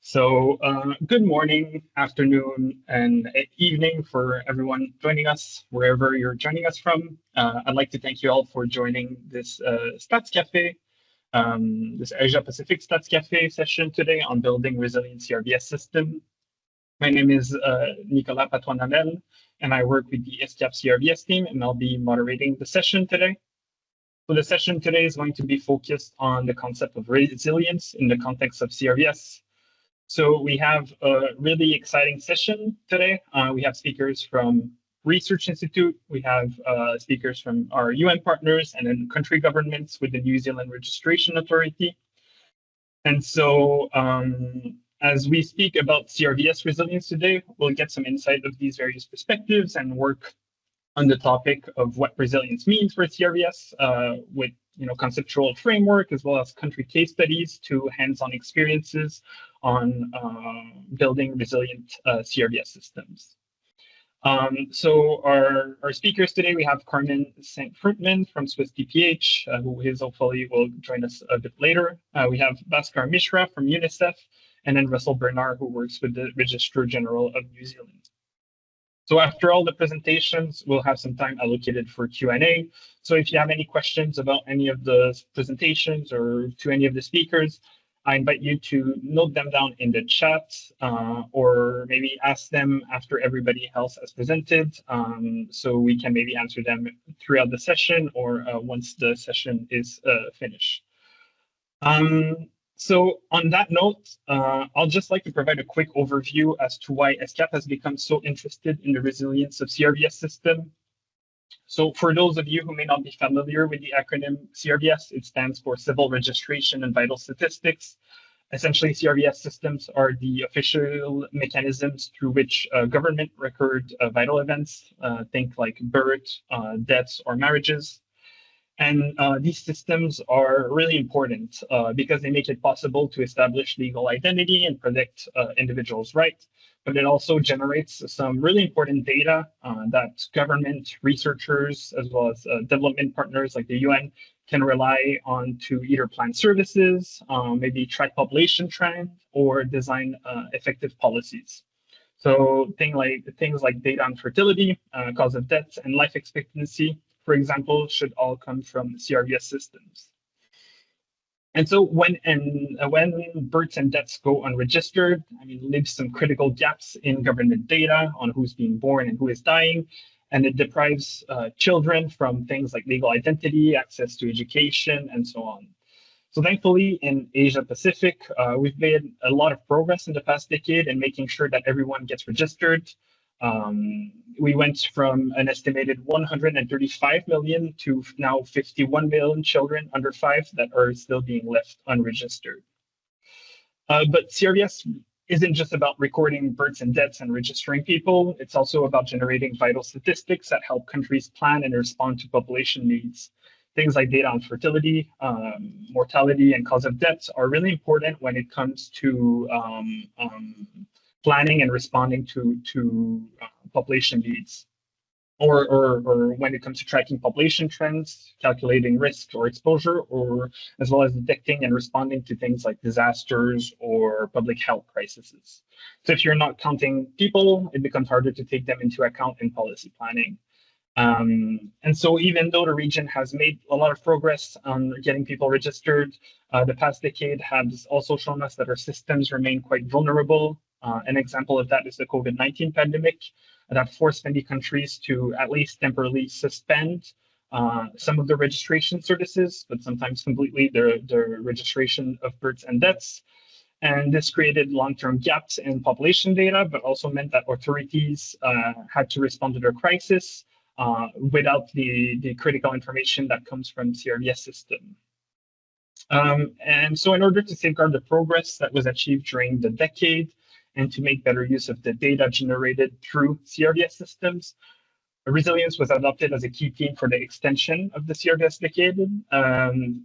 Good morning, afternoon, and evening for everyone joining us, wherever you're joining us from. I'd like to thank you all for joining this Stats Cafe, this Asia-Pacific Stats Cafe session today on building resilient CRVS system. My name is Nicolas Patronamel, and I work with the ESCAP CRVS team, and I'll be moderating the session today. So the session today is going to be focused on the concept of resilience in the context of CRVS. So we have a really exciting session today. We have speakers from Research Institute. We have speakers from our UN partners and then country governments with the New Zealand Registration Authority. And so as we speak about CRVS resilience today, we'll get some insight of these various perspectives and work on the topic of what resilience means for CRVS with conceptual framework as well as country case studies to hands-on experiences on building resilient CRVS systems. So our speakers today, we have Carmen Saint-Fruitman from Swiss DPH, who is hopefully will join us a bit later. We have Bhaskar Mishra from UNICEF, and then Russell Bernard, who works with the Registrar General of New Zealand. So after all the presentations, we'll have some time allocated for Q&A. So if you have any questions about any of the presentations or to any of the speakers, I invite you to note them down in the chat or maybe ask them after everybody else has presented so we can maybe answer them throughout the session or once the session is finished. So on that note, I'll just like to provide a quick overview as to why ESCAP has become so interested in the resilience of CRVS system. So for those of you who may not be familiar with the acronym CRVS, it stands for Civil Registration and Vital Statistics. Essentially, CRVS systems are the official mechanisms through which government record vital events, think like birth, deaths, or marriages. And these systems are really important because they make it possible to establish legal identity and protect individuals' rights. But it also generates some really important data that government researchers, as well as development partners like the UN, can rely on to either plan services, maybe track population trend, or design effective policies. So things like data on fertility, cause of death, and life expectancy, for example, should all come from CRVS systems. And so when births and deaths go unregistered, leaves some critical gaps in government data on who's being born and who is dying, and it deprives children from things like legal identity, access to education, and so on. So thankfully, in Asia-Pacific, we've made a lot of progress in the past decade in making sure that everyone gets registered. We went from an estimated 135 million to now 51 million children under 5 that are still being left unregistered. But CRVS isn't just about recording births and deaths and registering people. It's also about generating vital statistics that help countries plan and respond to population needs. Things like data on fertility, mortality, and cause of deaths are really important when it comes to planning and responding to population needs, or when it comes to tracking population trends, calculating risk or exposure, or as well as detecting and responding to things like disasters or public health crises. So if you're not counting people, it becomes harder to take them into account in policy planning. And so even though the region has made a lot of progress on getting people registered, the past decade has also shown us that our systems remain quite vulnerable. An example of that is the COVID-19 pandemic that forced many countries to at least temporarily suspend some of the registration services, but sometimes completely the registration of births and deaths. And this created long-term gaps in population data, but also meant that authorities had to respond to their crisis without the critical information that comes from CRVS system. And so in order to safeguard the progress that was achieved during the decade and to make better use of the data generated through CRVS systems, resilience was adopted as a key theme for the extension of the CRVS decade.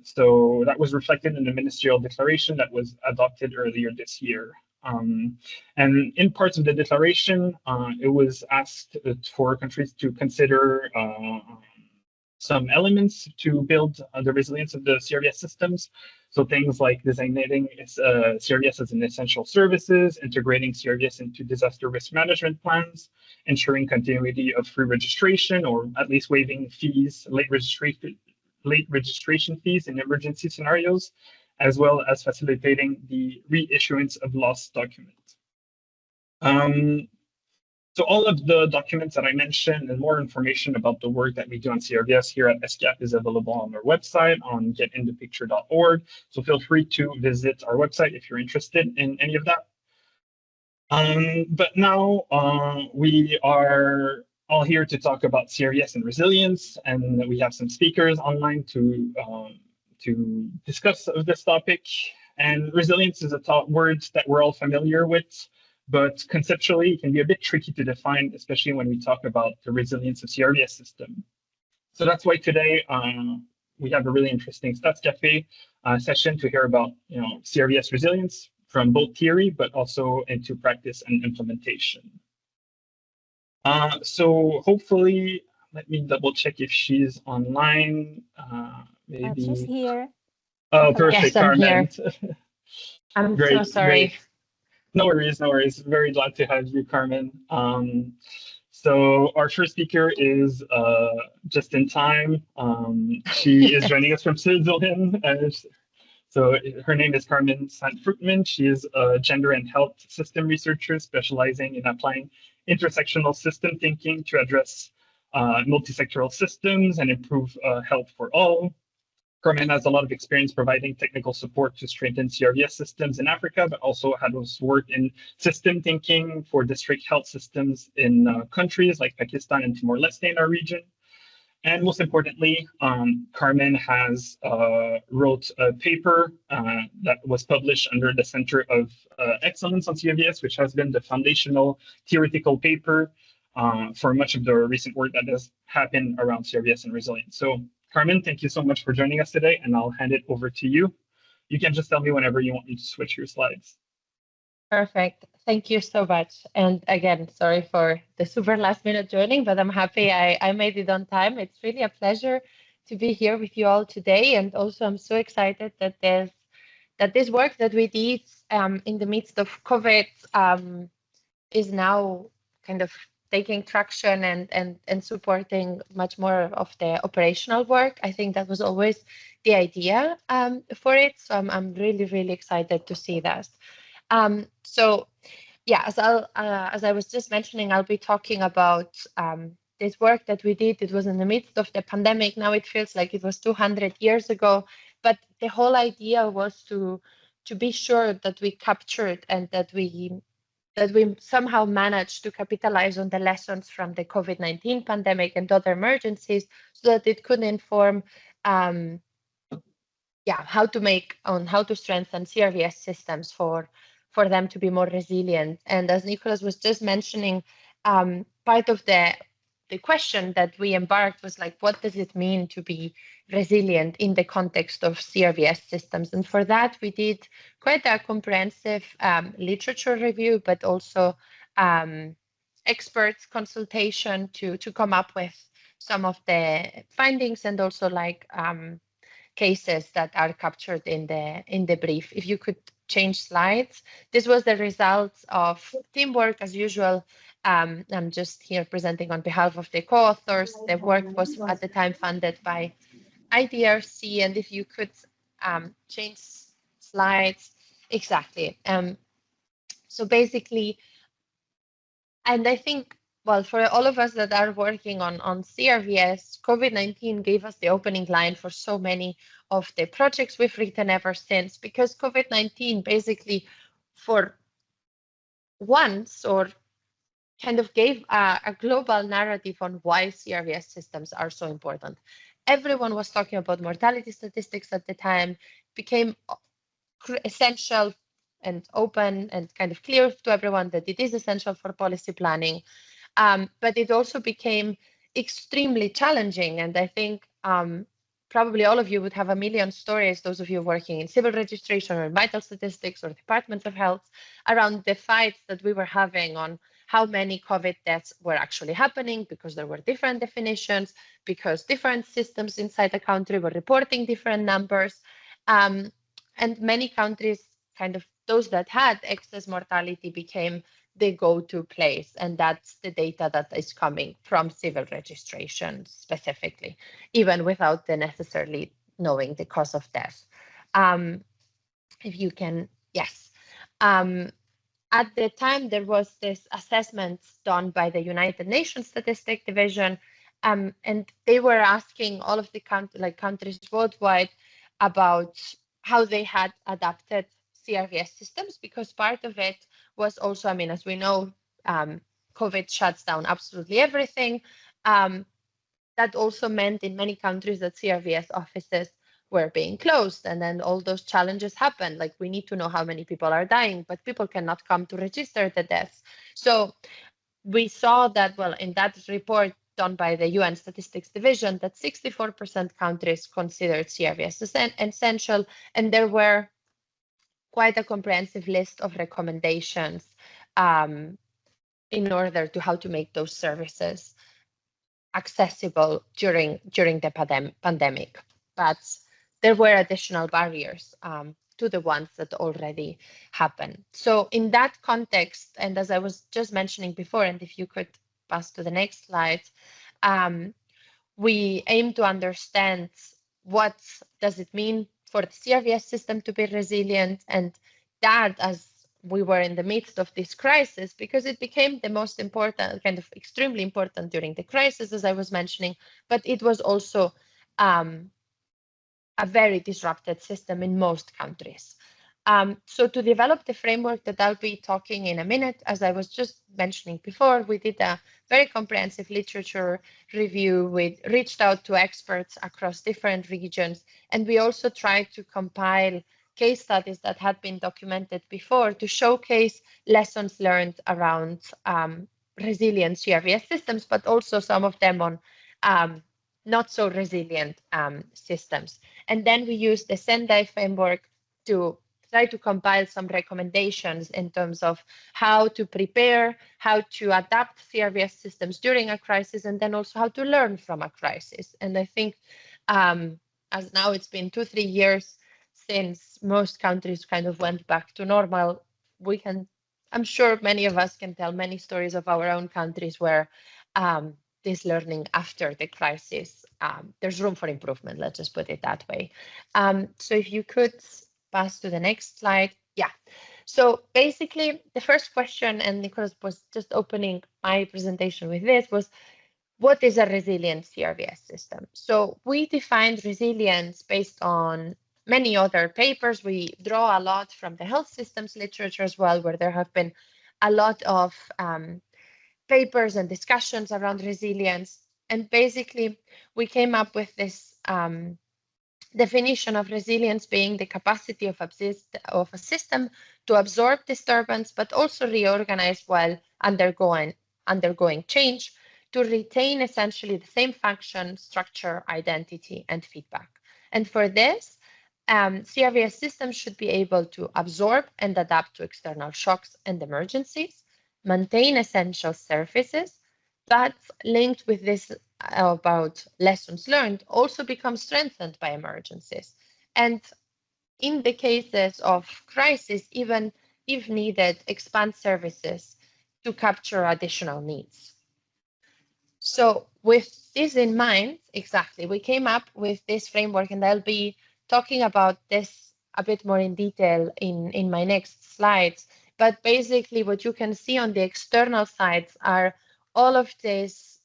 So that was reflected in the ministerial declaration that was adopted earlier this year. And in parts of the declaration, it was asked for countries to consider some elements to build the resilience of the CRVS systems. So things like designating CRVS as an essential services, integrating CRVS into disaster risk management plans, ensuring continuity of free registration, or at least waiving fees, late registration fees in emergency scenarios, as well as facilitating the reissuance of lost documents. So all of the documents that I mentioned and more information about the work that we do on CRVS here at ESCAP is available on our website on getinthepicture.org. So feel free to visit our website if you're interested in any of that. But now we are all here to talk about CRVS and resilience, and we have some speakers online to discuss this topic. And resilience is a word that we're all familiar with, but conceptually it can be a bit tricky to define, especially when we talk about the resilience of CRVS system. So that's why today we have a really interesting Stats Cafe session to hear about CRVS resilience from both theory, but also into practice and implementation. So hopefully, let me double check if she's online. Maybe she's here. Oh, perfect, yes, I'm Carmen. Here. I'm Great, so sorry. Great. No worries, no worries. Very glad to have you, Carmen. So our first speaker is just in time. She is joining us from Switzerland. So her name is Carmen Sant-Fruitman. She is a gender and health system researcher specializing in applying intersectional system thinking to address multisectoral systems and improve health for all. Carmen has a lot of experience providing technical support to strengthen CRVS systems in Africa, but also has worked in system thinking for district health systems in countries like Pakistan and Timor-Leste in our region. And most importantly, Carmen has wrote a paper that was published under the Center of Excellence on CRVS, which has been the foundational theoretical paper for much of the recent work that has happened around CRVS and resilience. So Carmen, thank you so much for joining us today, and I'll hand it over to you. You can just tell me whenever you want me to switch your slides. Perfect. Thank you so much. And again, sorry for the super last minute joining, but I'm happy I made it on time. It's really a pleasure to be here with you all today. And also I'm so excited that this work that we did in the midst of COVID is now kind of taking traction and supporting much more of the operational work. I think that was always the idea for it. So I'm really, really excited to see that. So yeah, as I was just mentioning, I'll be talking about this work that we did. It was in the midst of the pandemic. Now it feels like it was 200 years ago, but the whole idea was to be sure that we captured and that we somehow managed to capitalize on the lessons from the COVID-19 pandemic and other emergencies so that it could inform how to strengthen CRVS systems for them to be more resilient. And as Nicholas was just mentioning, part of the question that we embarked was like, what does it mean to be resilient in the context of CRVS systems? And for that, we did quite a comprehensive literature review, but also experts consultation to come up with some of the findings and also cases that are captured in the brief. If you could change slides. This was the results of teamwork as usual. I'm just here presenting on behalf of the co-authors. The work was at the time funded by IDRC, and if you could change slides. Exactly. So basically, and I think, well, for all of us that are working on CRVS, COVID-19 gave us the opening line for so many of the projects we've written ever since, because COVID-19 basically for once or kind of gave a global narrative on why CRVS systems are so important. Everyone was talking about mortality statistics at the time, became essential and open and kind of clear to everyone that it is essential for policy planning. But it also became extremely challenging. And I think probably all of you would have a million stories, those of you working in civil registration or vital statistics or Department of Health, around the fights that we were having on how many COVID deaths were actually happening, because there were different definitions, because different systems inside the country were reporting different numbers. And many countries, kind of those that had excess mortality, became the go-to place. And that's the data that is coming from civil registration specifically, even without the necessarily knowing the cause of death. If you can, yes. At the time, there was this assessment done by the United Nations Statistic Division, and they were asking all of the countries worldwide about how they had adapted CRVS systems, because part of it was also, I mean, as we know, COVID shuts down absolutely everything. That also meant in many countries that CRVS offices were being closed, and then all those challenges happened. Like, we need to know how many people are dying, but people cannot come to register the deaths. So we saw that, well, in that report done by the UN Statistics Division, that 64% countries considered CRVS essential, and there were quite a comprehensive list of recommendations in order to how to make those services accessible during the pandemic. But there were additional barriers to the ones that already happened. So in that context, and as I was just mentioning before, and if you could pass to the next slide, we aim to understand what does it mean for the CRVS system to be resilient, and that, as we were in the midst of this crisis, because it became the most important, kind of extremely important during the crisis, as I was mentioning, but it was also a very disrupted system in most countries. So to develop the framework that I'll be talking in a minute, as I was just mentioning before, we did a very comprehensive literature review. We reached out to experts across different regions, and we also tried to compile case studies that had been documented before to showcase lessons learned around resilient CRVS systems, but also some of them on not so resilient systems. And then we used the Sendai framework to try to compile some recommendations in terms of how to prepare, how to adapt CRVS systems during a crisis, and then also how to learn from a crisis. And I think as now it's been 2-3 years since most countries kind of went back to normal, I'm sure many of us can tell many stories of our own countries where this learning after the crisis, there's room for improvement, let's just put it that way. So if you could pass to the next slide. Yeah. So basically, the first question, and Nicholas was just opening my presentation with this, was what is a resilient CRVS system? So we defined resilience based on many other papers. We draw a lot from the health systems literature as well, where there have been a lot of papers and discussions around resilience. And basically, we came up with this definition of resilience being the capacity of a system to absorb disturbance, but also reorganize while undergoing change, to retain essentially the same function, structure, identity, and feedback. And for this, CRVS systems should be able to absorb and adapt to external shocks and emergencies, maintain essential services, but linked with this about lessons learned also become strengthened by emergencies. And in the cases of crisis, even if needed, expand services to capture additional needs. So with this in mind, exactly, we came up with this framework, and I'll be talking about this a bit more in detail in my next slides. But basically what you can see on the external sides are all of these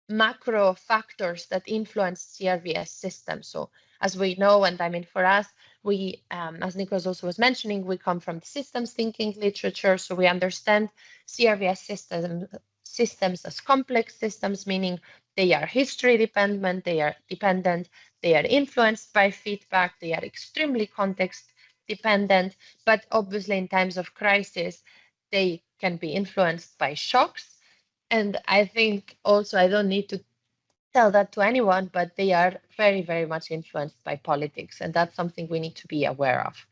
macro factors that influence CRVS systems. So as we know, and I mean for us, we, as Nicholas also was mentioning, we come from the systems thinking literature, so we understand CRVS systems as complex systems, meaning they are history dependent, they are influenced by feedback, they are extremely context dependent, but obviously in times of crisis, they can be influenced by shocks. And I think also, I don't need to tell that to anyone, but they are very, very much influenced by politics. And that's something we need to be aware of.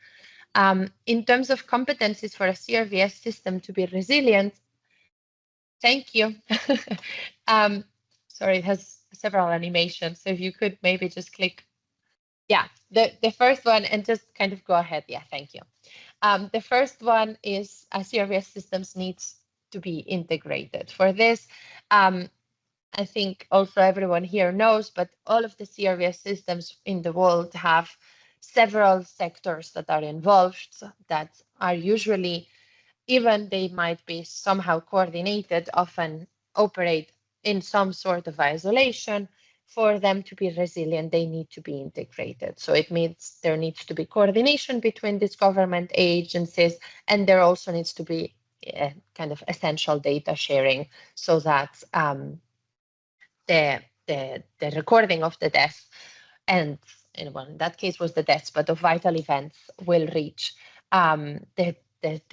In terms of competencies for a CRVS system to be resilient, Thank you. Sorry, it has several animations. So if you could maybe just click. Yeah, the first one, and just kind of go ahead. Yeah, thank you. The first one is CRVS systems needs to be integrated. For this, I think also everyone here knows, but all of the CRVS systems in the world have several sectors that are involved that are usually, even they might be somehow coordinated, often operate in some sort of isolation. For them to be resilient, they need to be integrated. So it means there needs to be coordination between these government agencies, and there also needs to be kind of essential data sharing so that the recording of the death and well, in that case was the deaths, but of vital events will reach the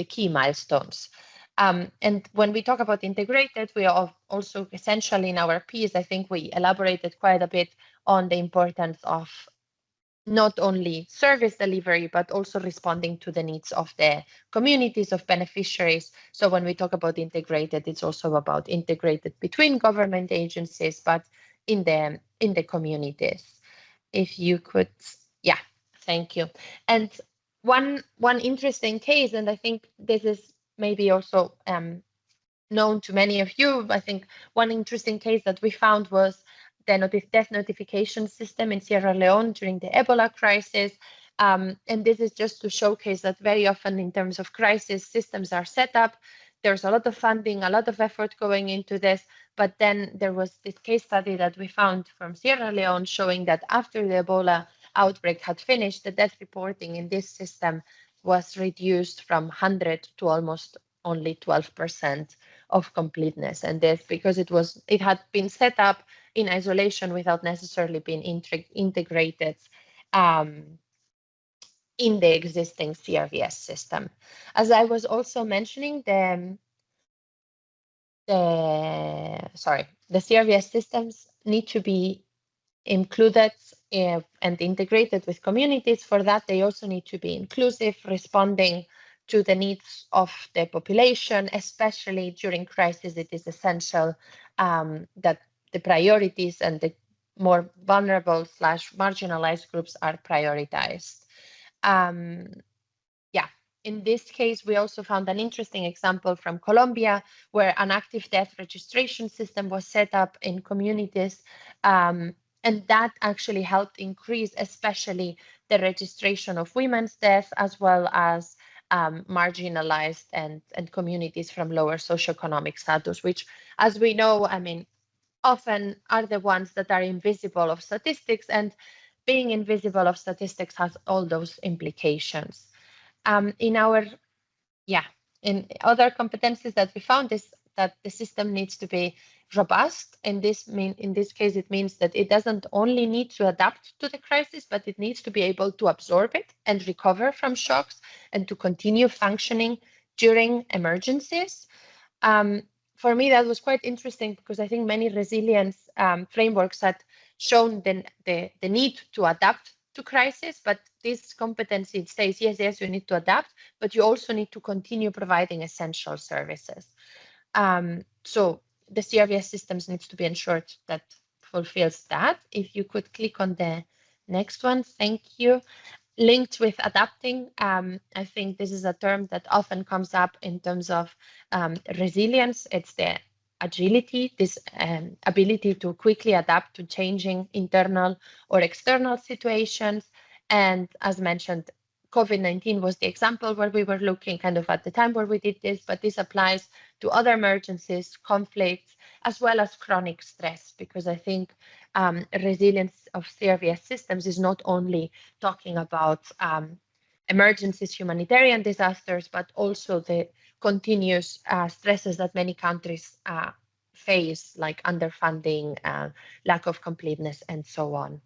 key milestones. And when we talk about integrated, we are also essentially in our piece, I think we elaborated quite a bit on the importance of not only service delivery, but also responding to the needs of the communities of beneficiaries. So when we talk about integrated, it's also about integrated between government agencies, but in the communities. If you could, yeah, thank you. And one interesting case, and I think this is maybe also known to many of you. I think one interesting case that we found was the death notification system in Sierra Leone during the Ebola crisis. And this is just to showcase that very often in terms of crisis, systems are set up. There's a lot of funding, a lot of effort going into this. But then there was this case study that we found from Sierra Leone showing that after the Ebola outbreak had finished, the death reporting in this system was reduced from 100 to almost only 12% of completeness. And this because it had been set up in isolation without necessarily being integrated in the existing CRVS system. As I was also mentioning, the CRVS systems need to be included and integrated with communities. For that, they also need to be inclusive, responding to the needs of the population, especially during crisis. It is essential that the priorities and the more vulnerable / marginalized groups are prioritized. Yeah, in this case, we also found an interesting example from Colombia, where an active death registration system was set up in communities. And that actually helped increase, especially the registration of women's deaths, as well as marginalized and communities from lower socioeconomic status, which, as we know, I mean, often are the ones that are invisible of statistics, and being invisible of statistics has all those implications. In our, yeah, in other competencies that we found is that the system needs to be robust. In this case, it means that it doesn't only need to adapt to the crisis, but it needs to be able to absorb it and recover from shocks and to continue functioning during emergencies. For me, that was quite interesting because I think many resilience frameworks had shown the need to adapt to crisis, but this competency says, yes, you need to adapt, but you also need to continue providing essential services. So the CRVS systems needs to be ensured that fulfills that. If you could click on the next one, thank you. Linked with adapting, I think this is a term that often comes up in terms of resilience. It's the agility, this ability to quickly adapt to changing internal or external situations. And as mentioned, COVID-19 was the example where we were looking kind of at the time where we did this, but this applies to other emergencies, conflicts, as well as chronic stress, because I think resilience of CRVS systems is not only talking about emergencies, humanitarian disasters, but also the continuous stresses that many countries face, like underfunding, lack of completeness, and so on.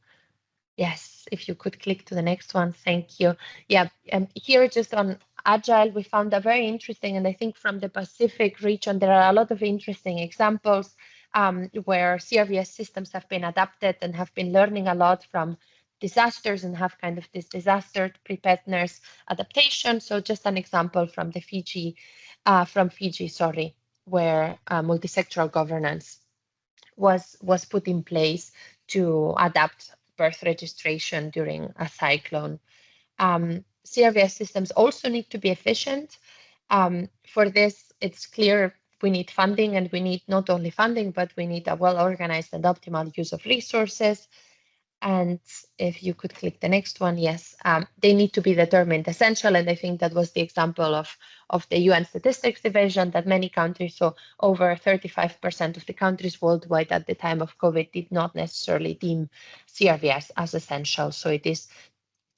Yes, if you could click to the next one, thank you. Yeah, and here just on Agile, we found a very interesting, and I think from the Pacific region, there are a lot of interesting examples where CRVS systems have been adapted and have been learning a lot from disasters and have kind of this disaster preparedness adaptation. So just an example from the Fiji, sorry. where multisectoral governance was put in place to adapt birth registration during a cyclone. CRVS systems also need to be efficient. For this, it's clear we need funding, and we need not only funding, but we need a well-organized and optimal use of resources. And if you could click the next one, yes, they need to be determined essential. And I think that was the example of the UN Statistics Division, that many countries, so over 35% of the countries worldwide at the time of COVID, did not necessarily deem CRVS as essential. So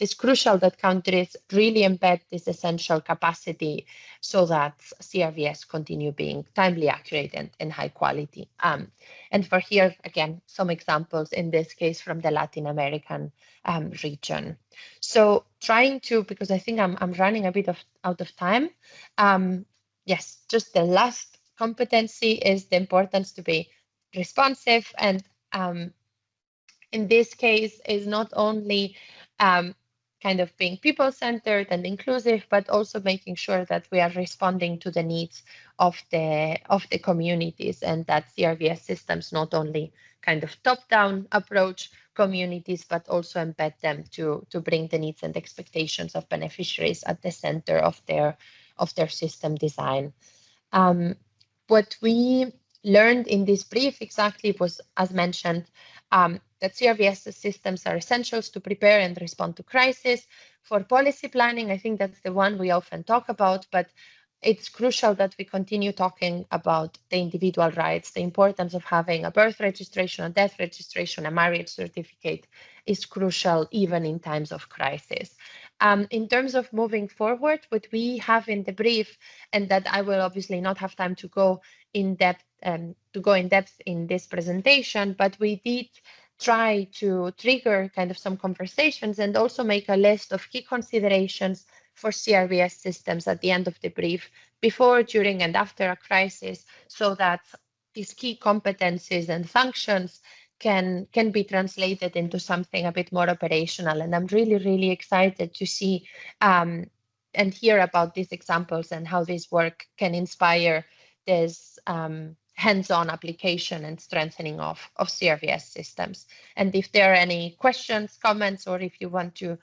it's crucial that countries really embed this essential capacity so that CRVS continue being timely, accurate, and high quality. And for here, again, some examples in this case from the Latin American region. So trying to, because I think I'm running a bit out of time. Yes, just the last competency is the importance to be responsive, and in this case is not only kind of being people-centered and inclusive, but also making sure that we are responding to the needs of the communities, and that CRVS systems not only kind of top-down approach communities, but also embed them to bring the needs and expectations of beneficiaries at the center of their system design. What we learned in this brief exactly was, as mentioned, that CRVS systems are essentials to prepare and respond to crisis. For policy planning, I think that's the one we often talk about, but it's crucial that we continue talking about the individual rights. The importance of having a birth registration, a death registration, a marriage certificate is crucial even in times of crisis. In terms of moving forward, what we have in the brief, and that I will obviously not have time to go in depth in this presentation, but we did try to trigger kind of some conversations and also make a list of key considerations for CRVS systems at the end of the brief, before, during, and after a crisis, so that these key competencies and functions can be translated into something a bit more operational. And I'm really, really excited to see and hear about these examples and how this work can inspire this hands-on application and strengthening of CRVS systems. And if there are any questions, comments, or if you want to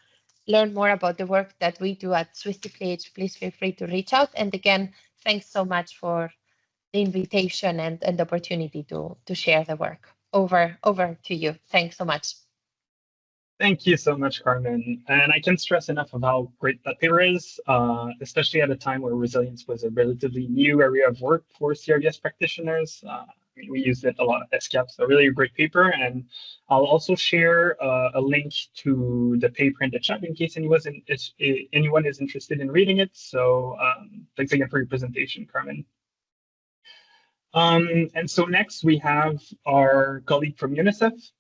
learn more about the work that we do at SwissDPH, please feel free to reach out. And again, thanks so much for the invitation and the opportunity to share the work. Over to you. Thanks so much. Thank you so much, Carmen. And I can't stress enough of how great that paper is, especially at a time where resilience was a relatively new area of work for CRVS practitioners. We used it a lot at ESCAP, so really a great paper. And I'll also share a link to the paper in the chat in case anyone is interested in reading it. So thanks again for your presentation, Carmen. And so next we have our colleague from UNICEF,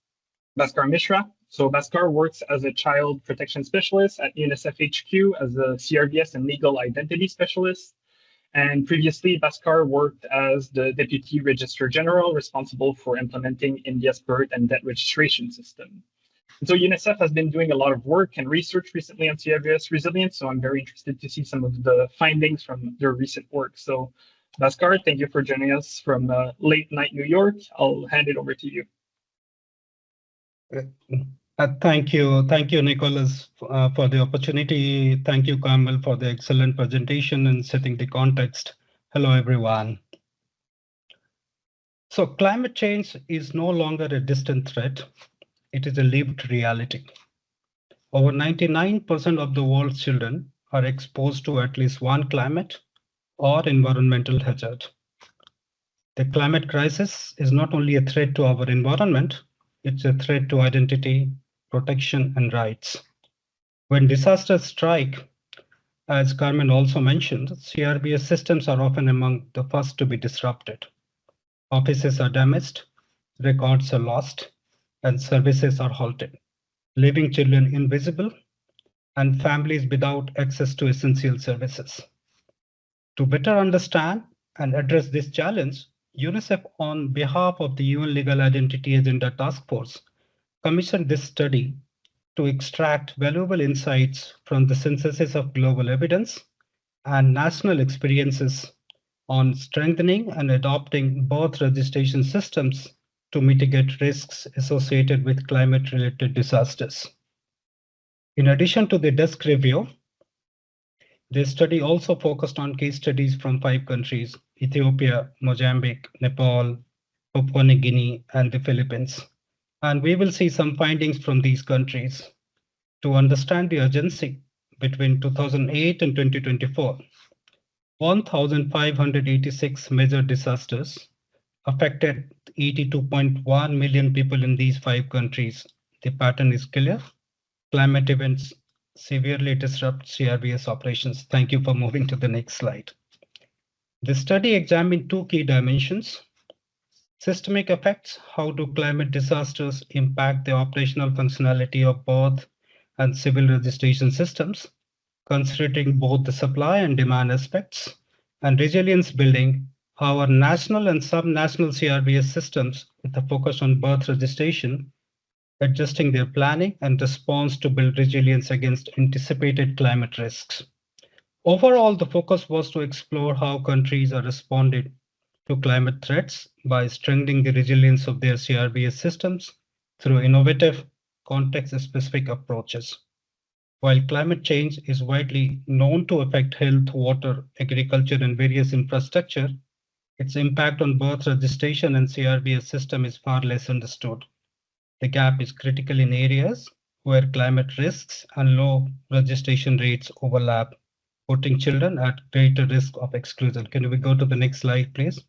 Bhaskar Mishra. So Bhaskar works as a child protection specialist at UNICEF HQ as a CRVS and legal identity specialist. And previously, Bhaskar worked as the Deputy Registrar General responsible for implementing India's birth and death registration system. And so UNICEF has been doing a lot of work and research recently on CRVS resilience, so I'm very interested to see some of the findings from their recent work. So Bhaskar, thank you for joining us from late night New York. I'll hand it over to you. Thank you, Nicholas, for the opportunity. Thank you, Carmel, for the excellent presentation and setting the context. Hello, everyone. So climate change is no longer a distant threat. It is a lived reality. Over 99% of the world's children are exposed to at least one climate or environmental hazard. The climate crisis is not only a threat to our environment, it's a threat to identity, protection, and rights. When disasters strike, as Carmen also mentioned, CRVS systems are often among the first to be disrupted. Offices are damaged, records are lost, and services are halted, leaving children invisible and families without access to essential services. To better understand and address this challenge, UNICEF, on behalf of the UN Legal Identity Agenda Task Force, commissioned this study to extract valuable insights from the synthesis of global evidence and national experiences on strengthening and adopting birth registration systems to mitigate risks associated with climate-related disasters. In addition to the desk review, the study also focused on case studies from 5 countries: Ethiopia, Mozambique, Nepal, Papua New Guinea, and the Philippines. And we will see some findings from these countries. To understand the urgency, between 2008 and 2024, 1,586 major disasters affected 82.1 million people in these 5 countries. The pattern is clear. Climate events severely disrupt CRVS operations. Thank you for moving to the next slide. The study examined 2 key dimensions: systemic effects. How do climate disasters impact the operational functionality of both and civil registration systems, considering both the supply and demand aspects? And resilience building, how our national and sub-national CRVS systems, with a focus on birth registration, adjusting their planning and response to build resilience against anticipated climate risks. Overall, the focus was to explore how countries are responding to climate threats by strengthening the resilience of their CRVS systems through innovative, context-specific approaches. While climate change is widely known to affect health, water, agriculture, and various infrastructure, its impact on birth registration and CRVS system is far less understood. The gap is critical in areas where climate risks and low registration rates overlap, putting children at greater risk of exclusion. Can we go to the next slide, please?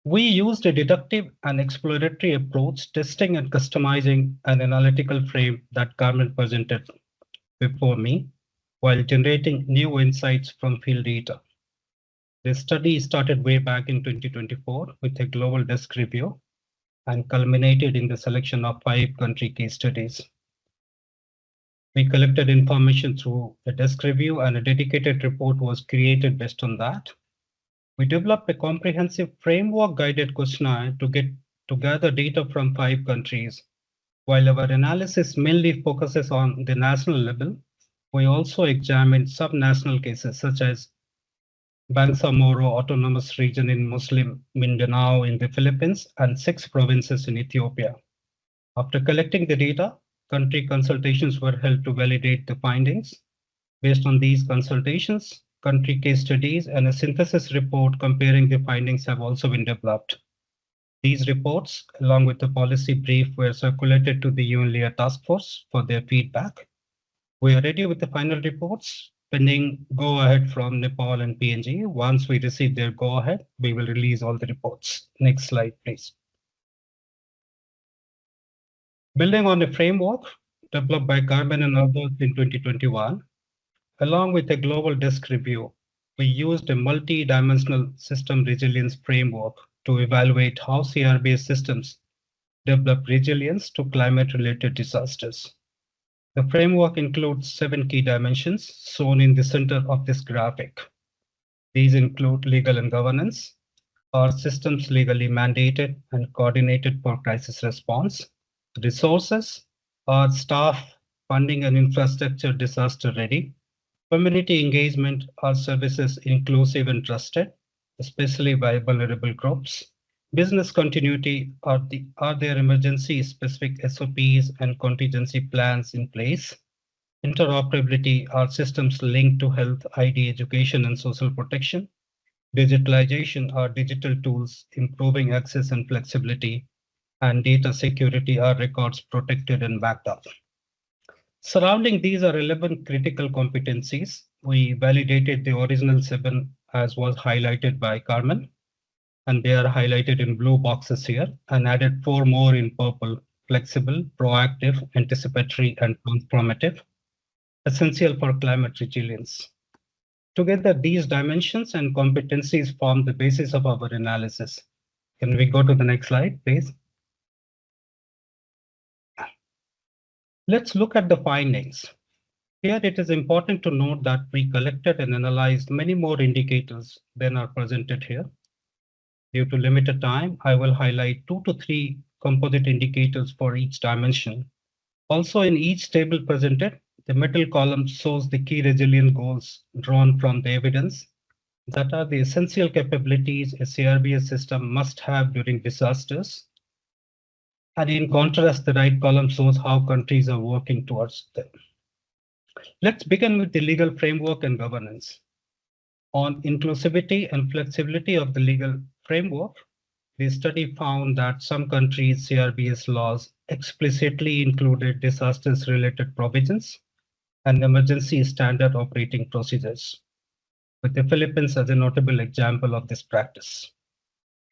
We used a deductive and exploratory approach, testing and customizing an analytical frame that Carmen presented before me, while generating new insights from field data. The study started way back in 2024 with a global desk review and culminated in the selection of 5 country case studies. We collected information through a desk review, and a dedicated report was created based on that. We developed a comprehensive framework-guided questionnaire to gather data from 5 countries. While our analysis mainly focuses on the national level, we also examined sub-national cases such as Bangsamoro Autonomous Region in Muslim Mindanao in the Philippines and 6 provinces in Ethiopia. After collecting the data, country consultations were held to validate the findings. Based on these consultations, country case studies and a synthesis report comparing the findings have also been developed. These reports, along with the policy brief, were circulated to the UN task force for their feedback. We are ready with the final reports, pending go-ahead from Nepal and PNG. Once we receive their go-ahead, we will release all the reports. Next slide, please. Building on a framework developed by Carmen and others in 2021, along with a global desk review, we used a multi-dimensional system resilience framework to evaluate how CRVS systems develop resilience to climate-related disasters. The framework includes 7 key dimensions shown in the center of this graphic. These include legal and governance. Are systems legally mandated and coordinated for crisis response? Resources. Are staff, funding, and infrastructure disaster ready? Community engagement. Are services inclusive and trusted, especially by vulnerable groups? Business continuity. Are there emergency-specific SOPs and contingency plans in place? Interoperability. Are systems linked to health, ID, education, and social protection? Digitalization. Are digital tools improving access and flexibility? And data security. Are records protected and backed up? Surrounding these are 11 critical competencies. We validated the original 7 as was highlighted by Carmen, and they are highlighted in blue boxes here, and added 4 more in purple: flexible, proactive, anticipatory, and transformative, essential for climate resilience. Together, these dimensions and competencies form the basis of our analysis. Can we go to the next slide, please? Let's look at the findings. Here, it is important to note that we collected and analyzed many more indicators than are presented here. Due to limited time, I will highlight 2 to 3 composite indicators for each dimension. Also, in each table presented, The middle column shows the key resilient goals drawn from the evidence that are the essential capabilities a CRBS system must have during disasters. And in contrast, the right column shows how countries are working towards them. Let's begin with the legal framework and governance. On inclusivity and flexibility of the legal framework, the study found that some countries' CRBS laws explicitly included disasters-related provisions and emergency standard operating procedures, with the Philippines as a notable example of this practice.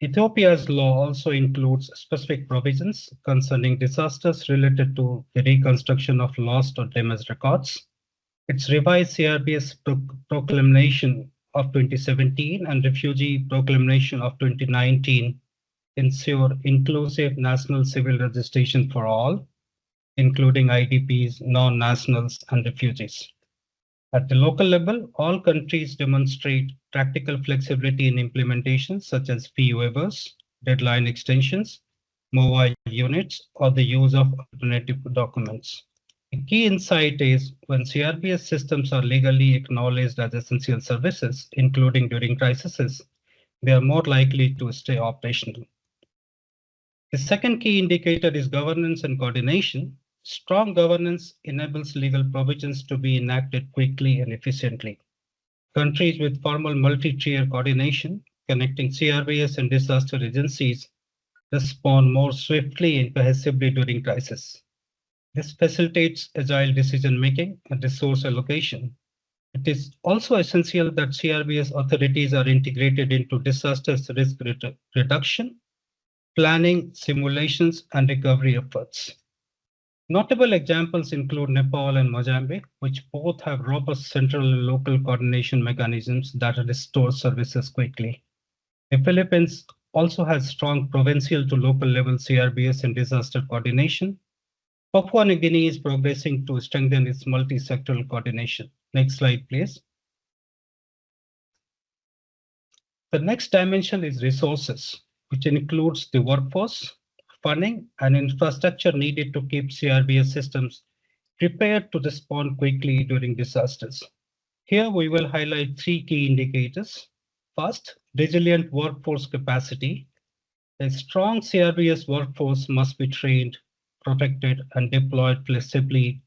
Ethiopia's law also includes specific provisions concerning disasters related to the reconstruction of lost or damaged records. Its revised CRBS proclamation of 2017 and refugee proclamation of 2019 ensure inclusive national civil registration for all, including IDPs, non-nationals, and refugees. At the local level, all countries demonstrate practical flexibility in implementation, such as fee waivers, deadline extensions, mobile units, or the use of alternative documents. The key insight is when CRBS systems are legally acknowledged as essential services, including during crises, they are more likely to stay operational. The second key indicator is governance and coordination. Strong governance enables legal provisions to be enacted quickly and efficiently. Countries with formal multi-tier coordination, connecting CRBS and disaster agencies, respond more swiftly and cohesively during crisis. This facilitates agile decision-making and resource allocation. It is also essential that CRBS authorities are integrated into disaster risk reduction, planning, simulations, and recovery efforts. Notable examples include Nepal and Mozambique, which both have robust central and local coordination mechanisms that restore services quickly. The Philippines also has strong provincial to local level CRBS and disaster coordination. Papua New Guinea is progressing to strengthen its multi-sectoral coordination. Next slide, please. The next dimension is resources, which includes the workforce, funding, and infrastructure needed to keep CRBS systems prepared to respond quickly during disasters. Here we will highlight three key indicators. First, resilient workforce capacity. A strong CRBS workforce must be trained, protected, and deployed flexibly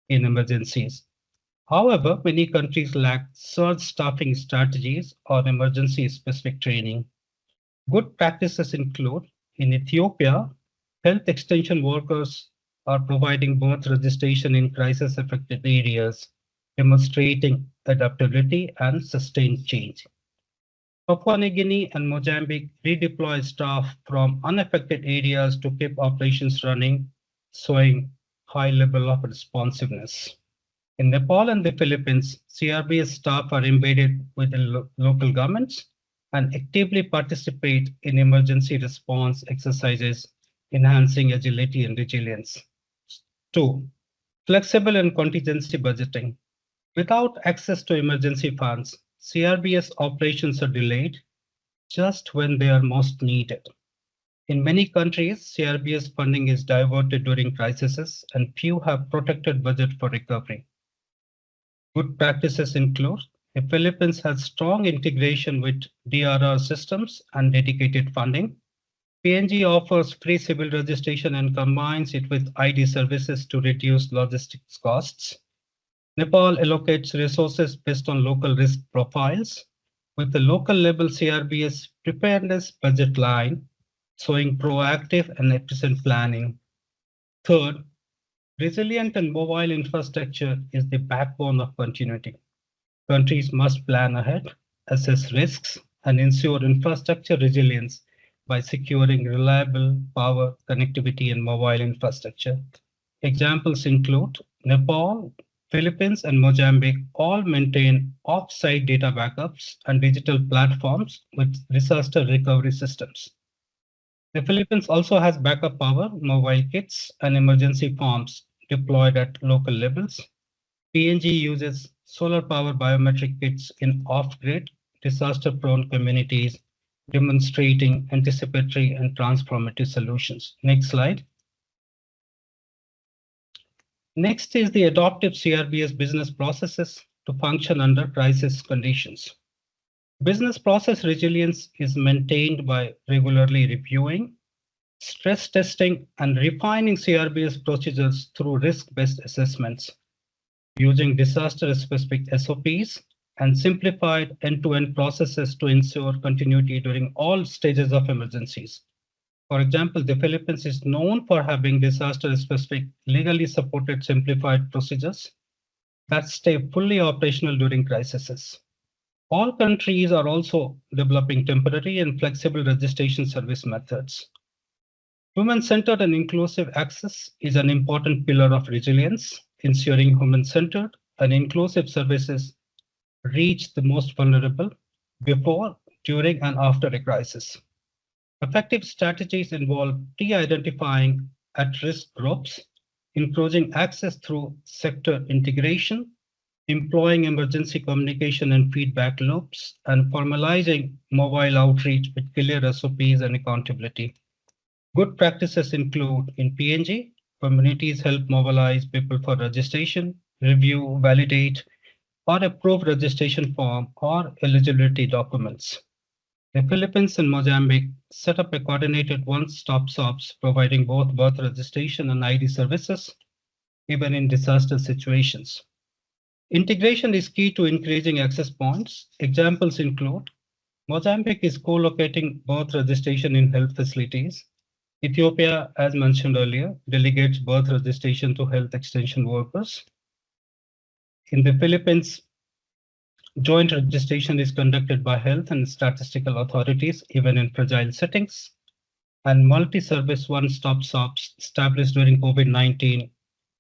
in emergencies. However, many countries lack surge staffing strategies or emergency-specific training. Good practices include, in Ethiopia, health extension workers are providing birth registration in crisis-affected areas, demonstrating adaptability and sustained change. Papua New Guinea and Mozambique redeploy staff from unaffected areas to keep operations running, showing high level of responsiveness. In Nepal and the Philippines, CRBS staff are embedded with the local governments and actively participate in emergency response exercises, enhancing agility and resilience. 2. Flexible and contingency budgeting. Without access to emergency funds, CRBS operations are delayed just when they are most needed. In many countries, CRBS funding is diverted during crises and few have protected budget for recovery. Good practices include the Philippines has strong integration with DRR systems and dedicated funding. PNG offers free civil registration and combines it with ID services to reduce logistics costs. Nepal allocates resources based on local risk profiles, with the local level CRBS preparedness budget line showing proactive and efficient planning. Third, resilient and mobile infrastructure is the backbone of continuity. Countries must plan ahead, assess risks, and ensure infrastructure resilience by securing reliable power, connectivity, and mobile infrastructure. Examples include Nepal, Philippines, and Mozambique all maintain off-site data backups and digital platforms with disaster recovery systems. The Philippines also has backup power, mobile kits, and emergency farms deployed at local levels. PNG uses solar power biometric kits in off-grid, disaster-prone communities, demonstrating anticipatory and transformative solutions. Next slide. Next is the adaptive CRBS business processes to function under crisis conditions. Business process resilience is maintained by regularly reviewing, stress testing, and refining CRBS procedures through risk-based assessments, using disaster-specific SOPs and simplified end-to-end processes to ensure continuity during all stages of emergencies. For example, the Philippines is known for having disaster-specific, legally supported simplified procedures that stay fully operational during crises. All countries are also developing temporary and flexible registration service methods. Human-centered and inclusive access is an important pillar of resilience, ensuring human-centered and inclusive services reach the most vulnerable before, during, and after a crisis. Effective strategies involve de-identifying at-risk groups, improving access through sector integration, employing emergency communication and feedback loops, and formalizing mobile outreach with clear SOPs and accountability. Good practices include in PNG, communities help mobilize people for registration, review, validate, or approve registration form or eligibility documents. The Philippines and Mozambique set up a coordinated one-stop shops providing both birth registration and ID services, even in disaster situations. Integration is key to increasing access points. Examples include Mozambique is co-locating birth registration in health facilities. Ethiopia, as mentioned earlier, delegates birth registration to health extension workers. In the Philippines, joint registration is conducted by health and statistical authorities, even in fragile settings. And multi-service one-stop shops established during COVID-19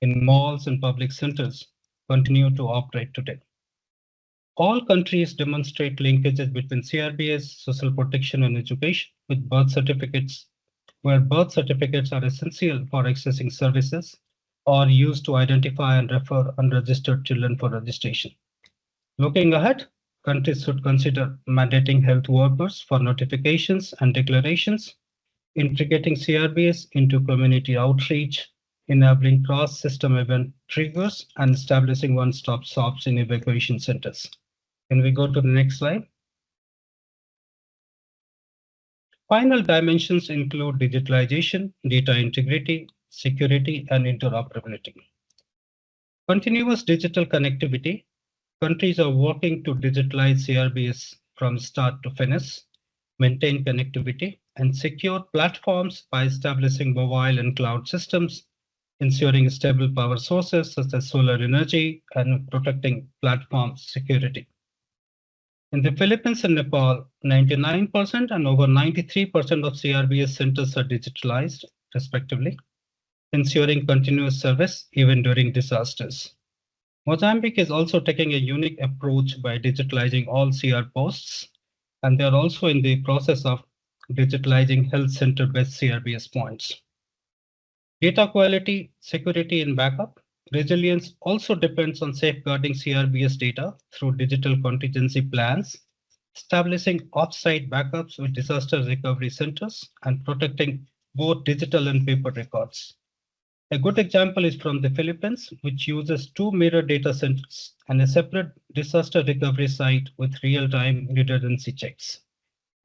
in malls and public centers continue to operate today. All countries demonstrate linkages between CRBS, social protection, and education, with birth certificates, where birth certificates are essential for accessing services or used to identify and refer unregistered children for registration. Looking ahead, countries should consider mandating health workers for notifications and declarations, integrating CRBS into community outreach, enabling cross-system event triggers, and establishing one-stop shops in evacuation centers. Can we go to the next slide? Final dimensions include digitalization, data integrity, security, and interoperability. Continuous digital connectivity. Countries are working to digitalize CRBS from start to finish, maintain connectivity, and secure platforms by establishing mobile and cloud systems, ensuring stable power sources such as solar energy, and protecting platform security. In the Philippines and Nepal, 99% and over 93% of CRBS centers are digitalized, respectively, ensuring continuous service even during disasters. Mozambique is also taking a unique approach by digitalizing all CR posts, and they're also in the process of digitalizing health center-based CRBS points. Data quality, security, and backup. Resilience also depends on safeguarding CRBS data through digital contingency plans, establishing off-site backups with disaster recovery centers, and protecting both digital and paper records. A good example is from the Philippines, which uses 2 mirror data centers and a separate disaster recovery site with real-time redundancy checks.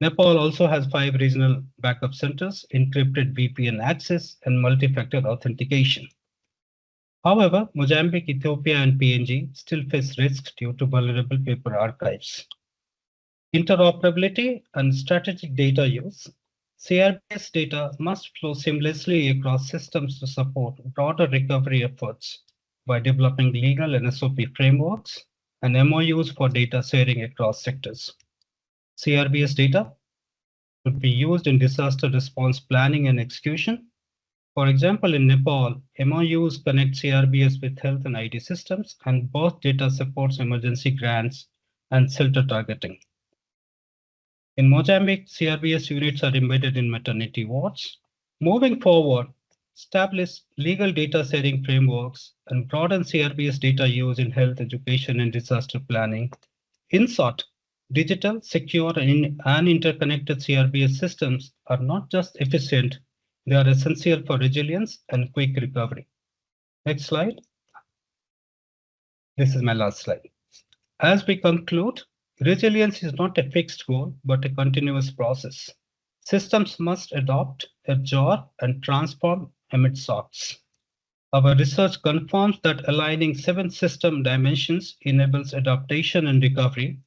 Nepal also has 5 regional backup centers, encrypted VPN access, and multi-factor authentication. However, Mozambique, Ethiopia, and PNG still face risks due to vulnerable paper archives. Interoperability and strategic data use. CRBS data must flow seamlessly across systems to support broader recovery efforts by developing legal and SOP frameworks and MOUs for data sharing across sectors. CRBS data could be used in disaster response planning and execution. For example, in Nepal, MOUs connect CRBS with health and ID systems, and both data supports emergency grants and shelter targeting. In Mozambique, CRBS units are embedded in maternity wards. Moving forward, establish legal data sharing frameworks and broaden CRBS data use in health, education, and disaster planning. In short, digital, secure, and interconnected CRBS systems are not just efficient, they are essential for resilience and quick recovery. Next slide. This is my last slide. As we conclude, resilience is not a fixed goal, but a continuous process. Systems must adopt, absorb, and transform amid shocks. Our research confirms that aligning 7 system dimensions enables adaptation and recovery,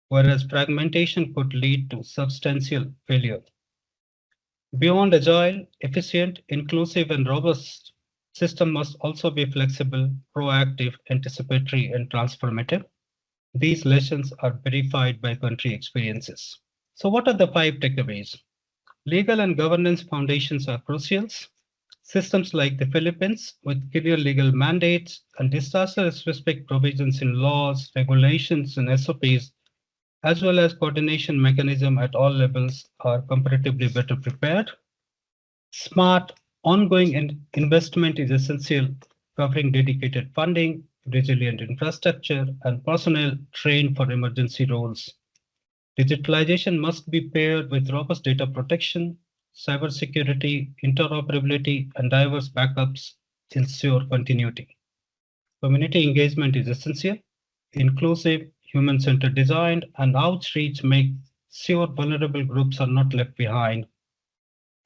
whereas fragmentation could lead to substantial failure. Beyond agile, efficient, inclusive, and robust, system must also be flexible, proactive, anticipatory, and transformative. These lessons are verified by country experiences. So what are the 5 takeaways? Legal and governance foundations are crucial. Systems like the Philippines, with clear legal mandates and disaster-specific provisions in laws, regulations, and SOPs, as well as coordination mechanism at all levels, are comparatively better prepared. Smart, ongoing investment is essential, covering dedicated funding, resilient infrastructure, and personnel trained for emergency roles. Digitalization must be paired with robust data protection, cybersecurity, interoperability, and diverse backups to ensure continuity. Community engagement is essential. Inclusive, human-centered design and outreach make sure vulnerable groups are not left behind.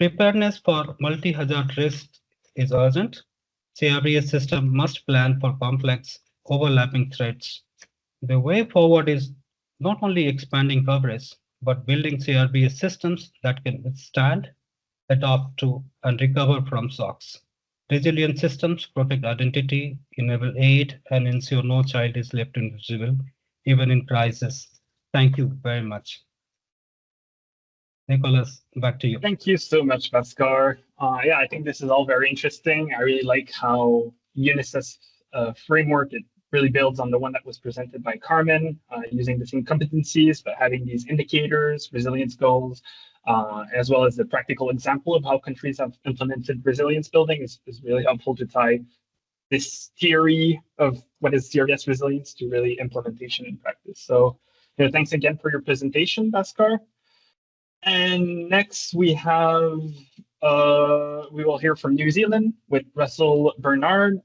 Preparedness for multi-hazard risks is urgent. CRVS system must plan for complex, overlapping threats. The way forward is not only expanding coverage, but building CRVS systems that can withstand, adapt to, and recover from shocks. Resilient systems protect identity, enable aid, and ensure no child is left invisible, even in crisis. Thank you very much. Nicholas, back to you. Thank you so much, Bhaskar. Yeah, I think this is all very interesting. I really like how UNICEF framework, it really builds on the one that was presented by Carmen, using the same competencies, but having these indicators, resilience goals, as well as the practical example of how countries have implemented resilience building is really helpful to tie this theory of what is CRVS resilience to really implementation in practice. So, thanks again for your presentation, Bhaskar. And next we have, we will hear from New Zealand with Russell Bernard.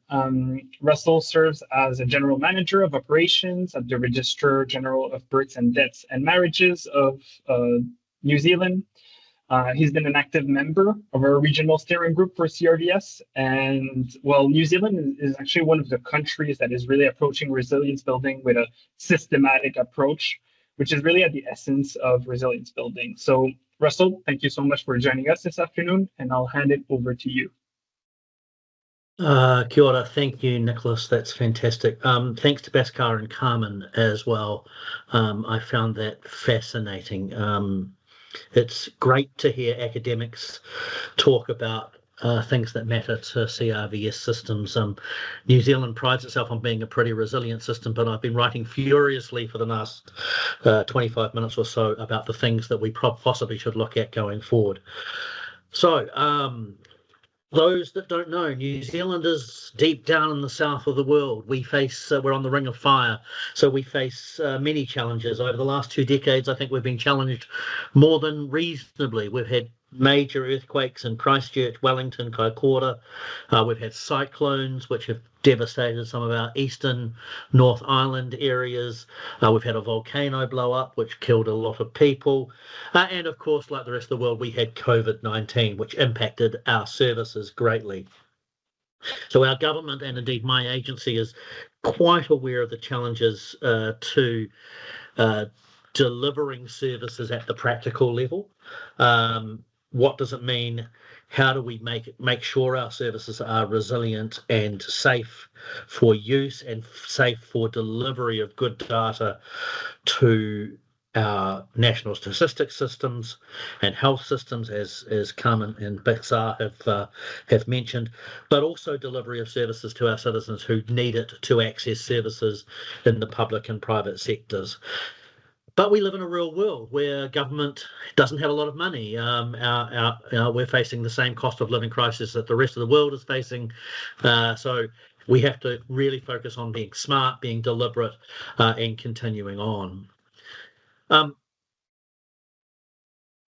Russell serves as a general manager of operations at the Register General of Births and Deaths and Marriages of New Zealand. He's been an active member of our regional steering group for CRVS. And well, New Zealand is actually one of the countries that is really approaching resilience building with a systematic approach, which is really at the essence of resilience building. So Russell, thank you so much for joining us this afternoon, and I'll hand it over to you. Kia ora. Thank you, Nicholas. That's fantastic. Thanks to Bhaskar and Carmen as well. I found that fascinating. It's great to hear academics talk about things that matter to CRVS systems. New Zealand prides itself on being a pretty resilient system, but I've been writing furiously for the last 25 minutes or so about the things that we possibly should look at going forward. So, those that don't know, New Zealand is deep down in the south of the world. We face, we're on the ring of fire, so we face many challenges. Over the last 2 decades, I think we've been challenged more than reasonably. We've had major earthquakes in Christchurch, Wellington, Kaikoura. We've had cyclones, which have devastated some of our eastern North Island areas. We've had a volcano blow up, which killed a lot of people. And of course, like the rest of the world, we had COVID-19, which impacted our services greatly. So our government, and indeed my agency, is quite aware of the challenges to delivering services at the practical level. What does it mean? How do we make sure our services are resilient and safe for use and safe for delivery of good data to our national statistics systems and health systems, as Carmen and Bhaskar have mentioned, but also delivery of services to our citizens who need it to access services in the public and private sectors. But we live in a real world where government doesn't have a lot of money. We're facing the same cost of living crisis that the rest of the world is facing. So we have to really focus on being smart, being deliberate, and continuing on.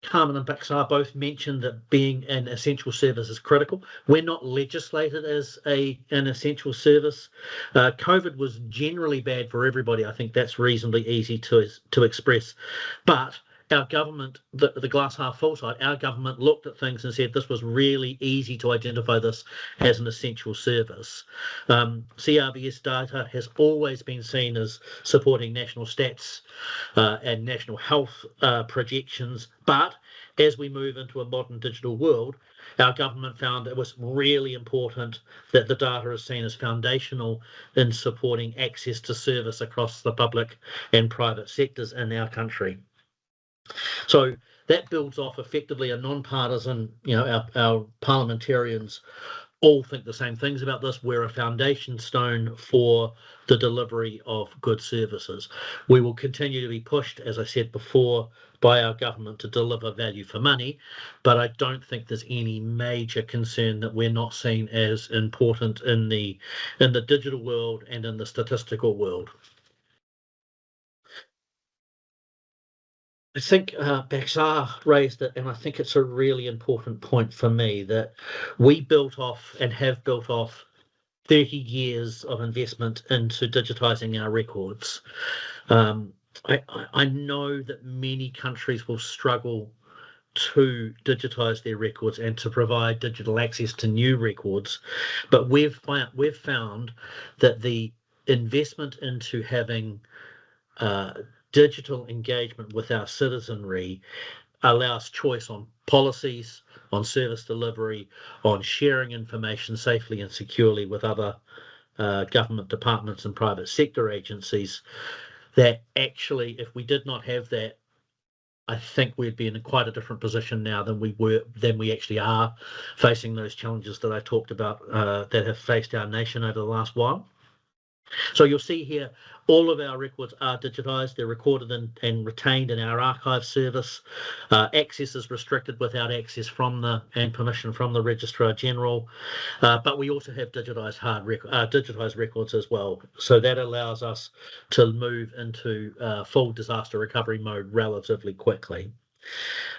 Carmen and Baxar both mentioned that being an essential service is critical. We're not legislated as an essential service. COVID was generally bad for everybody. I think that's reasonably easy to express. But our government, the glass half full side, our government looked at things and said this was really easy to identify this as an essential service. CRVS data has always been seen as supporting national stats and national health projections. But as we move into a modern digital world, our government found it was really important that the data is seen as foundational in supporting access to service across the public and private sectors in our country. So that builds off effectively a non-partisan, our parliamentarians all think the same things about this. We're a foundation stone for the delivery of good services. We will continue to be pushed, as I said before, by our government to deliver value for money, but I don't think there's any major concern that we're not seen as important in the digital world and in the statistical world. I think Baxar raised it, and I think it's a really important point for me that we built off and have built off 30 years of investment into digitising our records. I know that many countries will struggle to digitise their records and to provide digital access to new records, but we've found that the investment into having digital engagement with our citizenry allows choice on policies, on service delivery, on sharing information safely and securely with other government departments and private sector agencies, that actually, if we did not have that, I think we'd be in quite a different position now than we actually are, facing those challenges that I talked about that have faced our nation over the last while. So you'll see here, all of our records are digitised. They're recorded and retained in our archive service. Access is restricted without access and permission from the Registrar General. But we also have digitised records as well. So that allows us to move into full disaster recovery mode relatively quickly.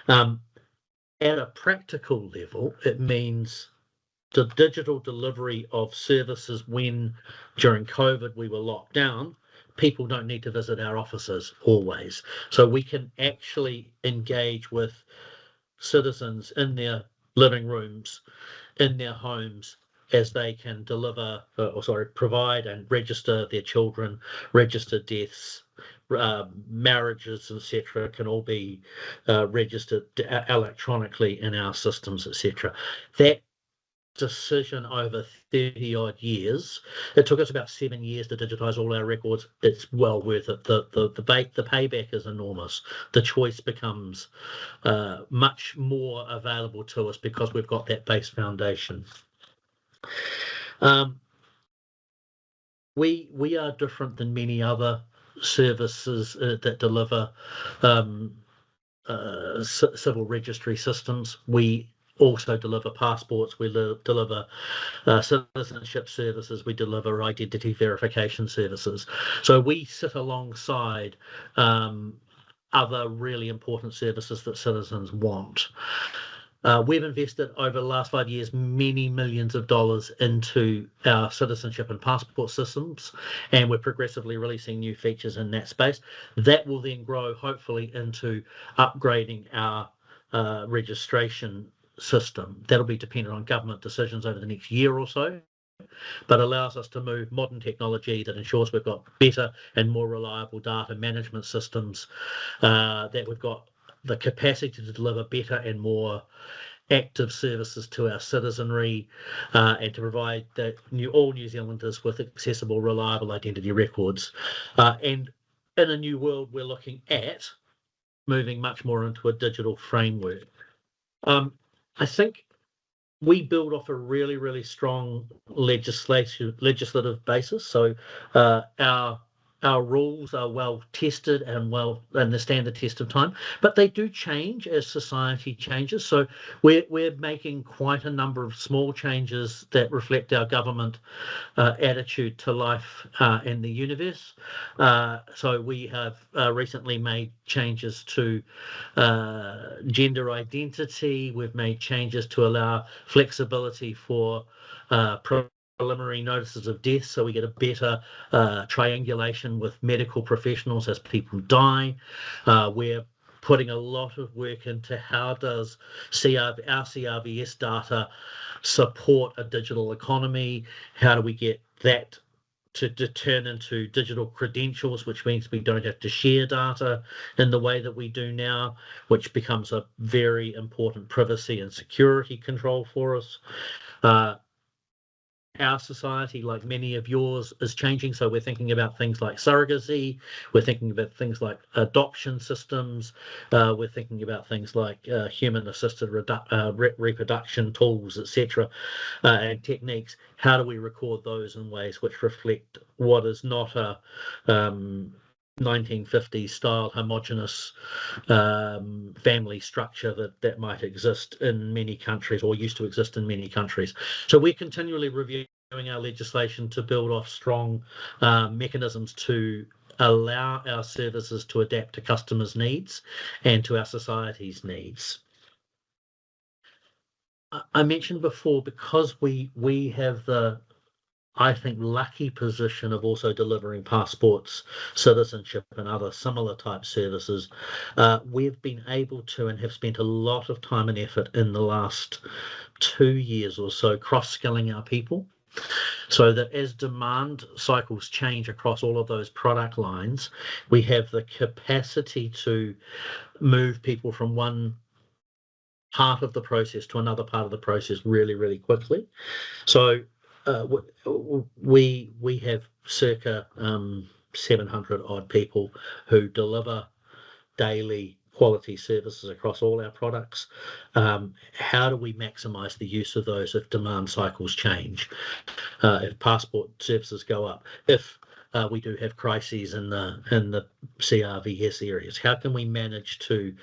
At a practical level, it means the digital delivery of services when during COVID we were locked down, people don't need to visit our offices always. So we can actually engage with citizens in their living rooms, in their homes, as they can provide and register their children, register deaths, marriages, etc., can all be registered electronically in our systems, etc. That decision over 30 odd years. It took us about 7 years to digitize all our records. It's well worth it. The payback is enormous. The choice becomes much more available to us because we've got that base foundation. We are different than many other services that deliver civil registry systems. We also deliver passports, we deliver citizenship services, we deliver identity verification services. So we sit alongside other really important services that citizens want. We've invested over the last 5 years many millions of dollars into our citizenship and passport systems, and we're progressively releasing new features in that space. That will then grow, hopefully, into upgrading our registration system. That'll be dependent on government decisions over the next year or so, but allows us to move modern technology that ensures we've got better and more reliable data management systems, that we've got the capacity to deliver better and more active services to our citizenry, and to provide all New Zealanders with accessible, reliable identity records. And in a new world, we're looking at moving much more into a digital framework. I think we build off a really, really strong legislative basis. So our our rules are well tested and they stand the test of time, but they do change as society changes. So we're making quite a number of small changes that reflect our government attitude to life and the universe. So we have recently made changes to gender identity. We've made changes to allow flexibility for preliminary notices of death, so we get a better triangulation with medical professionals as people die. We're putting a lot of work into how does our CRVS data support a digital economy? How do we get that to turn into digital credentials, which means we don't have to share data in the way that we do now, which becomes a very important privacy and security control for us. Our society, like many of yours, is changing. So we're thinking about things like surrogacy. We're thinking about things like adoption systems. We're thinking about things like human-assisted reproduction tools, etc., and techniques. How do we record those in ways which reflect what is not a 1950s style homogenous family structure that might exist in many countries or used to exist in many countries. So we're continually reviewing our legislation to build off strong mechanisms to allow our services to adapt to customers' needs and to our society's needs. I mentioned before, because we have the, I think, lucky position of also delivering passports, citizenship, and other similar type services, we've been able to and have spent a lot of time and effort in the last 2 years or so cross-skilling our people, so that as demand cycles change across all of those product lines, we have the capacity to move people from one part of the process to another part of the process really, really quickly. So we have circa 700 odd people who deliver daily quality services across all our products. How do we maximize the use of those if demand cycles change, if passport services go up, if we do have crises in the CRVS areas? How can we manage to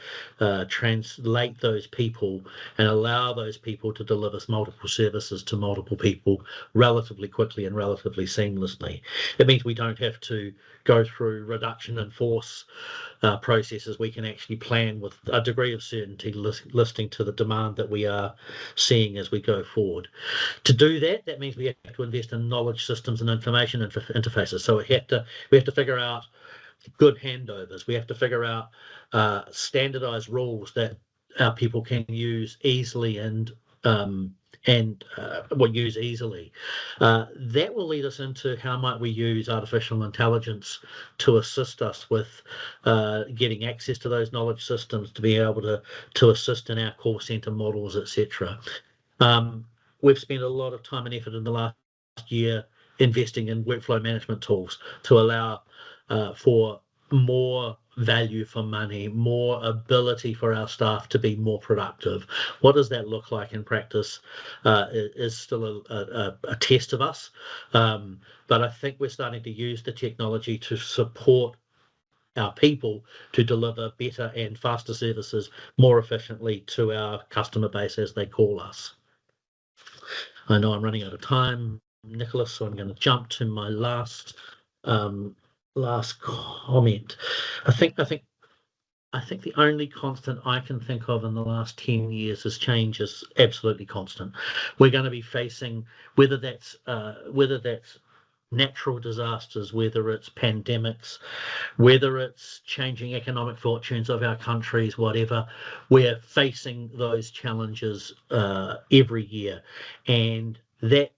translate those people and allow those people to deliver multiple services to multiple people relatively quickly and relatively seamlessly? It means we don't have to go through reduction in force processes. We can actually plan with a degree of certainty, listening to the demand that we are seeing as we go forward. To do that, that means we have to invest in knowledge systems and information interfaces. So we have to figure out good handovers. We have to figure out standardized rules that our people can use easily and use easily. That will lead us into how might we use artificial intelligence to assist us with getting access to those knowledge systems, to be able to assist in our call center models, etc. We've spent a lot of time and effort in the last year investing in workflow management tools to allow for more value for money, more ability for our staff to be more productive. What does that look like in practice is still a test of us, but I think we're starting to use the technology to support our people to deliver better and faster services more efficiently to our customer base as they call us. I know I'm running out of time, Nicholas, so I'm going to jump to my last comment. I think the only constant I can think of in the last 10 years is change is absolutely constant. We're going to be facing, whether that's natural disasters, whether it's pandemics, whether it's changing economic fortunes of our countries, whatever, we're facing those challenges every year, and that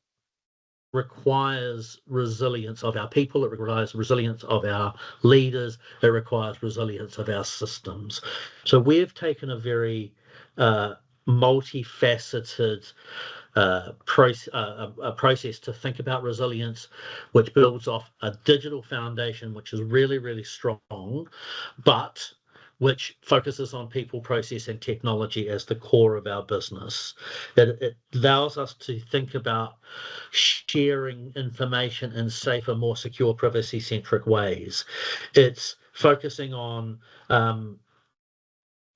requires resilience of our people. It requires resilience of our leaders. It requires resilience of our systems. So we've taken a very multifaceted process to think about resilience, which builds off a digital foundation which is really, really strong, but which focuses on people, process, and technology as the core of our business. It allows us to think about sharing information in safer, more secure, privacy-centric ways. It's focusing on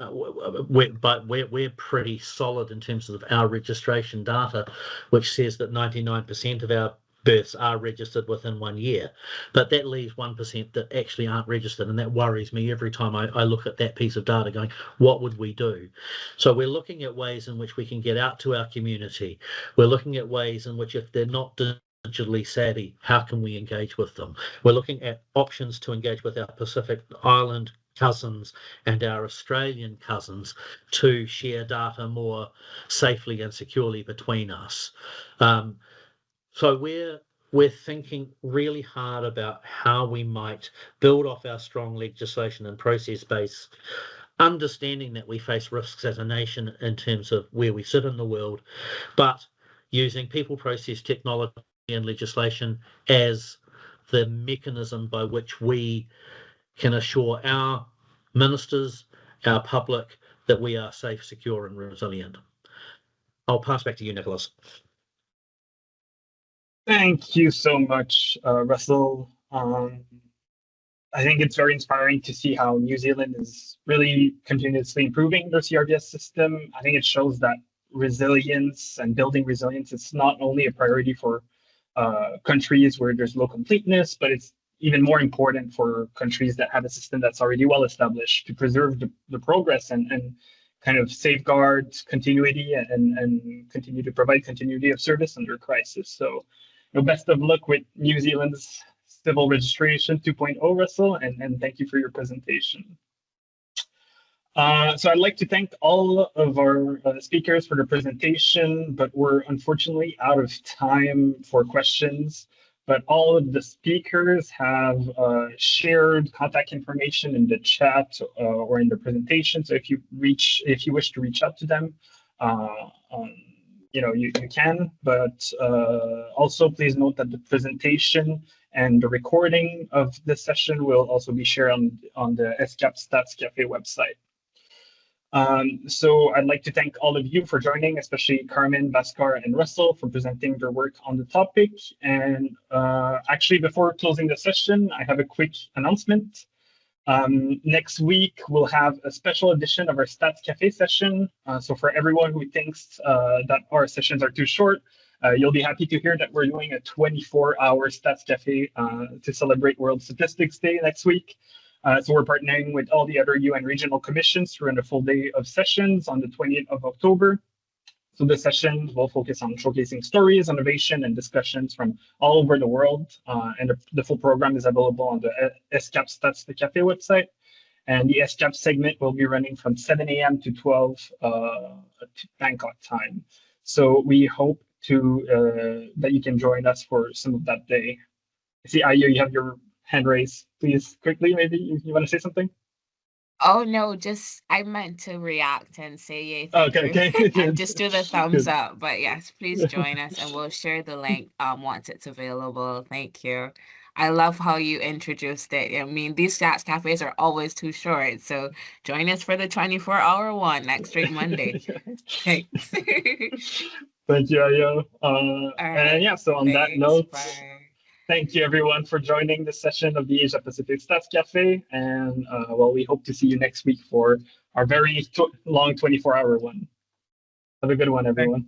we're pretty solid in terms of our registration data, which says that 99% of our births are registered within 1 year, but that leaves 1% that actually aren't registered, and that worries me every time I look at that piece of data going, what would we do? So we're looking at ways in which we can get out to our community. We're looking at ways in which, if they're not digitally savvy, how can we engage with them? We're looking at options to engage with our Pacific Island cousins and our Australian cousins to share data more safely and securely between us. So we're thinking really hard about how we might build off our strong legislation and process base, understanding that we face risks as a nation in terms of where we sit in the world, but using people, process, technology, and legislation as the mechanism by which we can assure our ministers, our public, that we are safe, secure, and resilient. I'll pass back to you, Nicholas. Thank you so much, Russell. I think it's very inspiring to see how New Zealand is really continuously improving their CRVS system. I think it shows that resilience and building resilience is not only a priority for countries where there's low completeness, but it's even more important for countries that have a system that's already well established to preserve the progress and kind of safeguard continuity and continue to provide continuity of service under crisis. So, best of luck with New Zealand's Civil Registration 2.0, Russell, and thank you for your presentation. So I'd like to thank all of our speakers for their presentation, but we're unfortunately out of time for questions. But all of the speakers have shared contact information in the chat or in the presentation. So if you wish to reach out to them, you can. But also please note that the presentation and the recording of this session will also be shared on the ESCAP Stats Café website. So I'd like to thank all of you for joining, especially Carmen, Bhaskar, and Russell for presenting their work on the topic. And actually, before closing the session, I have a quick announcement. Next week, we'll have a special edition of our Stats Cafe session. So for everyone who thinks that our sessions are too short, you'll be happy to hear that we're doing a 24-hour Stats Cafe to celebrate World Statistics Day next week. So we're partnering with all the other UN regional commissions to run a full day of sessions on the 20th of October. So the sessions will focus on showcasing stories, innovation, and discussions from all over the world. And the full program is available on the ESCAP Stats Café website. And the ESCAP segment will be running from 7 a.m. to 12 Bangkok time. So we hope that you can join us for some of that day. I see, Aya, you have your hand raised. Please, quickly, maybe you want to say something? Oh no, just I meant to react and say yay, thank you. Okay. And just do the thumbs up. But yes, please join us and we'll share the link once it's available. Thank you. I love how you introduced it. I mean, these stats cafes are always too short. So join us for the 24-hour one next week Monday. Thanks. Thank you, Aya. Right. And yeah, so on that note, bye. Thank you everyone for joining this session of the Asia-Pacific Stats Cafe. And well, we hope to see you next week for our very long 24-hour one. Have a good one, everyone.